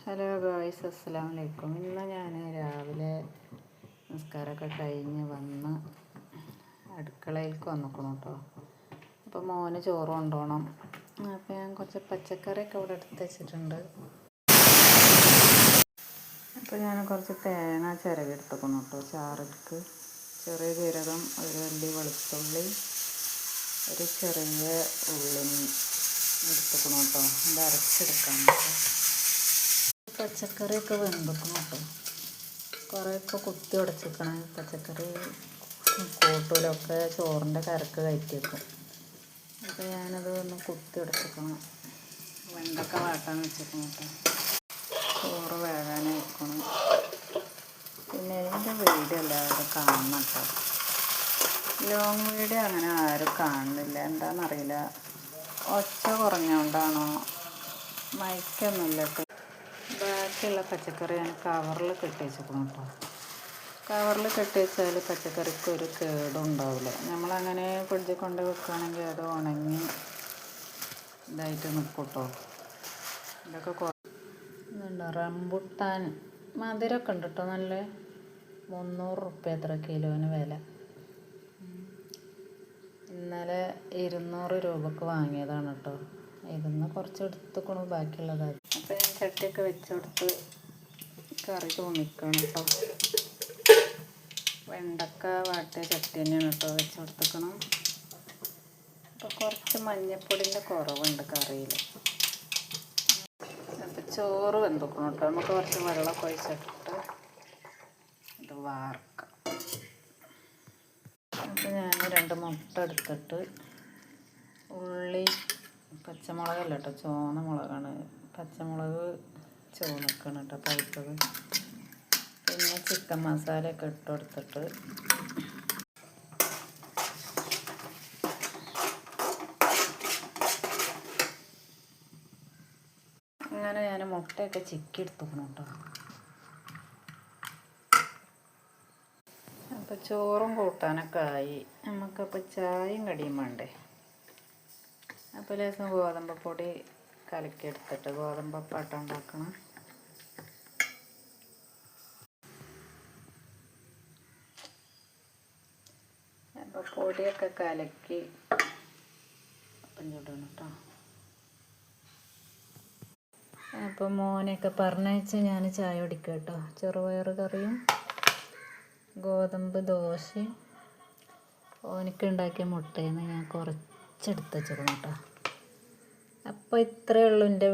Hello ഗോയ്സ്, അസ്സലാമലൈക്കും. ഇന്ന് ഞാൻ രാവിലെ നിസ്കാരമൊക്കെ കഴിഞ്ഞ് വന്ന് അടുക്കളയിലേക്ക് വന്നിക്കണം കേട്ടോ. അപ്പോൾ മോന് ചോറ് കൊണ്ടുപോകണം. അപ്പോൾ ഞാൻ കുറച്ച് പച്ചക്കറിയൊക്കെ ഇവിടെ എടുത്ത് വെച്ചിട്ടുണ്ട്. അപ്പോൾ ഞാൻ കുറച്ച് തേങ്ങ ചിരകി എടുത്തേക്കണം കേട്ടോ. ചാറിക്ക് ചെറിയ ജീരകം, ഒരു വലിയ വെളുത്തുള്ളി, ഒരു ചെറിയ ഉള്ളി എടുത്തേക്കണം കേട്ടോ. ഇത് അരച്ചെടുക്കാൻ കേട്ടോ. പച്ചക്കറിയൊക്കെ വെന്തിക്കണം കേട്ടോ. കുറേയൊക്കെ കുത്തി ഉടച്ചിക്കണം. പച്ചക്കറി കൂട്ടൂലൊക്കെ ചോറിൻ്റെ കരക്ക് കയറ്റി വെക്കും. അപ്പോൾ ഞാനത് ഒന്ന് കുത്തി ഉടച്ചിക്കണം. വെണ്ടക്ക വാട്ടാൻ വെച്ചിരിക്കണം കേട്ടോ. ചോറ് വേകാൻ വെക്കണം. പിന്നെ ഇതിൻ്റെ വീഡിയോ എല്ലാവരും കാണണം കേട്ടോ. ലോങ് വീഡിയോ അങ്ങനെ ആരും കാണുന്നില്ല, എന്താണെന്നറിയില്ല. ഒച്ച കുറഞ്ഞുകൊണ്ടാണോ മൈക്കൊന്നുമില്ല കേട്ടോ. ബാക്കിയുള്ള പച്ചക്കറി ഞാൻ കവറിൽ കെട്ടി വെച്ചിരിക്കണം കേട്ടോ. കവറിൽ കെട്ടി വെച്ചാൽ പച്ചക്കറിക്ക് ഒരു കേടും ഉണ്ടാവില്ല. നമ്മളങ്ങനെ ഫ്രിഡ്ജിൽ കൊണ്ട് വെക്കുകയാണെങ്കിൽ അത് ഉണങ്ങി ഇതായിട്ട് നിൽക്കും കേട്ടോ. ഇതൊക്കെ ഇതുണ്ടോ, റംബുട്ടാൻ മധുരമൊക്കെ ഉണ്ട് കേട്ടോ. നല്ല 300 റുപ്യ എത്ര കിലോന് വില. ഇന്നലെ 200 രൂപക്ക് വാങ്ങിയതാണ് കേട്ടോ. ഇതിന്ന് കുറച്ച് എടുത്തുക്കണം, ബാക്കിയുള്ളതാണ്. അപ്പോൾ ഞാൻ ചട്ടിയൊക്കെ വെച്ചെടുത്ത് കറി തോന്നിക്കണം കേട്ടോ. വെണ്ടക്ക വാട്ടിയ ചട്ടി തന്നെയാണ് കേട്ടോ വെച്ചെടുത്തേക്കണം. അപ്പോൾ കുറച്ച് മഞ്ഞൾപ്പൊടിൻ്റെ കുറവുണ്ട് കറിയിൽ. അപ്പോൾ ചോറ് വെന്തുക്കണം കേട്ടോ. നമുക്ക് കുറച്ച് വെള്ളമൊക്കെ ഒഴിച്ചിട്ട് ഇത് വാർക്കാം. അപ്പോൾ ഞാൻ 2 മുട്ട എടുത്തിട്ട് ഉള്ളി, പച്ചമുളകല്ല കേട്ടോ, ചുവന്ന മുളകാണ്. പച്ചമുളക് ചുവന്നിക്കണം കേട്ടോ, പഴുത്തത്. പിന്നെ ചിക്കൻ മസാലയൊക്കെ ഇട്ട് കൊടുത്തിട്ട് അങ്ങനെ ഞാൻ മുട്ടയൊക്കെ ചിക്കി എടുത്തുക്കണം കേട്ടോ. അപ്പോൾ ചോറും കൂട്ടാനൊക്കെ ആയി. നമുക്കപ്പോൾ ചായയും കടിയും വേണ്ടേ. അപ്പോൾ ലേശം ഗോതമ്പ് പൊടി കലക്കിയെടുത്തിട്ട് ഗോതമ്പപ്പാട്ട ഉണ്ടാക്കണം. അപ്പോൾ പൊടിയൊക്കെ കലക്കി അപ്പം ചൂടണം കേട്ടോ. അപ്പോൾ മോനെയൊക്കെ പറഞ്ഞയച്ച് ഞാൻ ചായ കുടിക്കുക കേട്ടോ. ചെറുപയർ കറിയും ഗോതമ്പ് ദോശയും ഓനിക്ക് ഉണ്ടാക്കിയ മുട്ടയിൽ നിന്ന് ഞാൻ കുറച്ചെടുത്ത് വെച്ചിരുന്നു കേട്ടോ. അപ്പോൾ ഇത്രയേ ഉള്ളൂ എൻ്റെ